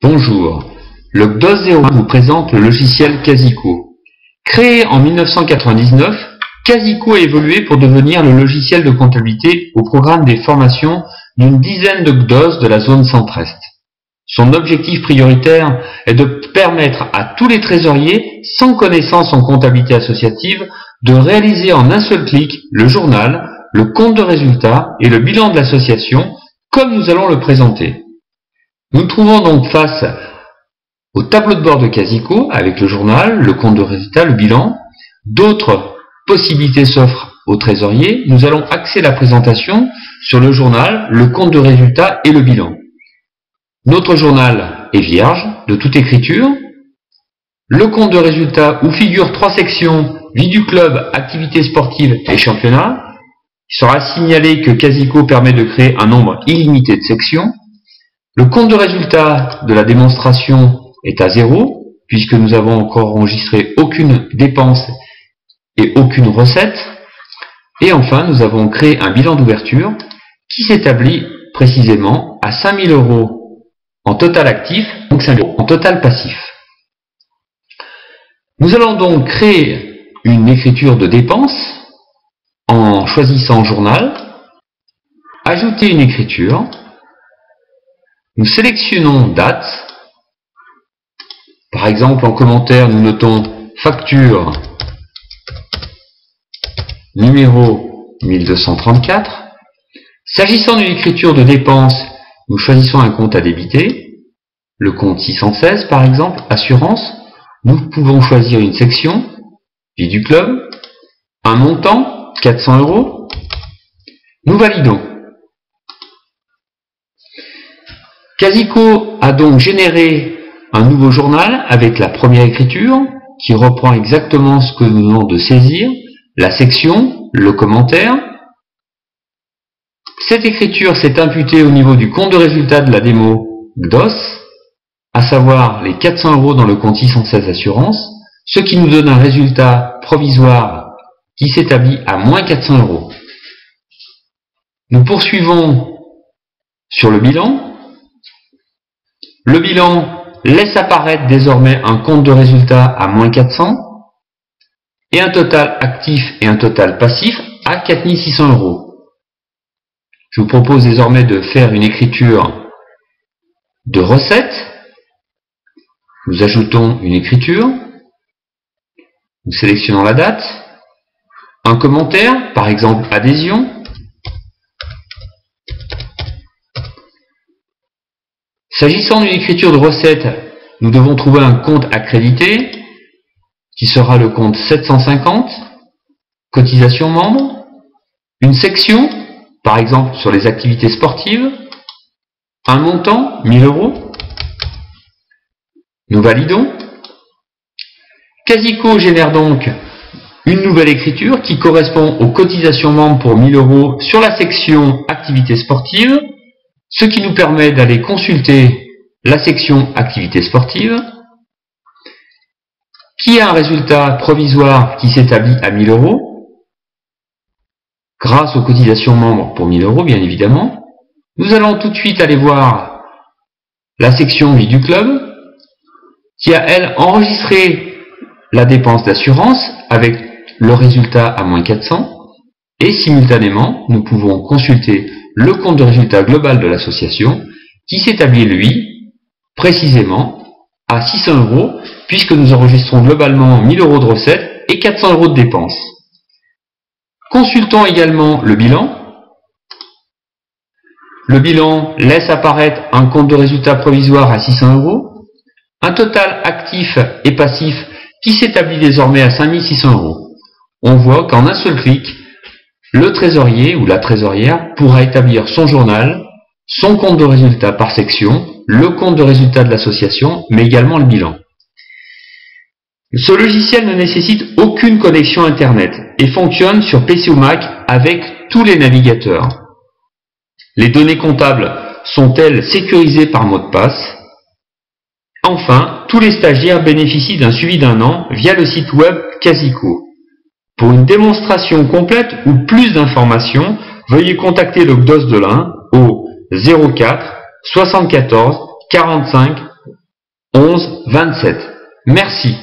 Bonjour, le GDOS 01 vous présente le logiciel Casico. Créé en 1999, Casico a évolué pour devenir le logiciel de comptabilité au programme des formations d'une dizaine de GDOS de la zone centre-est. Son objectif prioritaire est de permettre à tous les trésoriers sans connaissance en comptabilité associative de réaliser en un seul clic le journal, le compte de résultat et le bilan de l'association comme nous allons le présenter. Nous nous trouvons donc face au tableau de bord de Casico avec le journal, le compte de résultat, le bilan. D'autres possibilités s'offrent aux trésoriers. Nous allons axer la présentation sur le journal, le compte de résultat et le bilan. Notre journal est vierge de toute écriture. Le compte de résultat où figurent trois sections, vie du club, activités sportives et championnat. Il sera signalé que Casico permet de créer un nombre illimité de sections. Le compte de résultat de la démonstration est à 0, puisque nous avons encore enregistré aucune dépense et aucune recette. Et enfin, nous avons créé un bilan d'ouverture qui s'établit précisément à 5 000 € en total actif, donc 5 000 € en total passif. Nous allons donc créer une écriture de dépenses en choisissant journal, ajouter une écriture. Nous sélectionnons date. Par exemple, en commentaire, nous notons facture numéro 1234. S'agissant d'une écriture de dépenses, nous choisissons un compte à débiter, le compte 616 par exemple, assurance. Nous pouvons choisir une section, vie du club, un montant, 400 €. Nous validons. Casico a donc généré un nouveau journal avec la première écriture qui reprend exactement ce que nous venons de saisir, la section, le commentaire. Cette écriture s'est imputée au niveau du compte de résultat de la démo GDOS, à savoir les 400 € dans le compte 616 assurance, ce qui nous donne un résultat provisoire qui s'établit à moins 400 €. Nous poursuivons sur le bilan. Le bilan laisse apparaître désormais un compte de résultat à moins 400 et un total actif et un total passif à 4 600 €. Je vous propose désormais de faire une écriture de recette. Nous ajoutons une écriture. Nous sélectionnons la date. Un commentaire, par exemple adhésion. S'agissant d'une écriture de recette, nous devons trouver un compte accrédité, qui sera le compte 750, cotisation membre, une section, par exemple sur les activités sportives, un montant, 1000 €. Nous validons. Casico génère donc une nouvelle écriture qui correspond aux cotisations membres pour 1000 € sur la section activités sportives, ce qui nous permet d'aller consulter la section activités sportives, qui a un résultat provisoire qui s'établit à 1000 € grâce aux cotisations membres pour 1000 € bien évidemment. Nous allons tout de suite aller voir la section vie du club qui a elle enregistré la dépense d'assurance avec le résultat à moins 400 et simultanément nous pouvons consulter le compte de résultat global de l'association qui s'établit lui précisément à 600 € puisque nous enregistrons globalement 1000 € de recettes et 400 € de dépenses. Consultons également le bilan. Le bilan laisse apparaître un compte de résultat provisoire à 600 €, un total actif et passif qui s'établit désormais à 5 600 €. On voit qu'en un seul clic, le trésorier ou la trésorière pourra établir son journal, son compte de résultat par section, le compte de résultat de l'association, mais également le bilan. Ce logiciel ne nécessite aucune connexion Internet et fonctionne sur PC ou Mac avec tous les navigateurs. Les données comptables sont-elles sécurisées par mot de passe? Enfin, tous les stagiaires bénéficient d'un suivi d'1 an via le site web Casico. Pour une démonstration complète ou plus d'informations, veuillez contacter le GDOS de l'Ain au 04 74 45 11 27. Merci.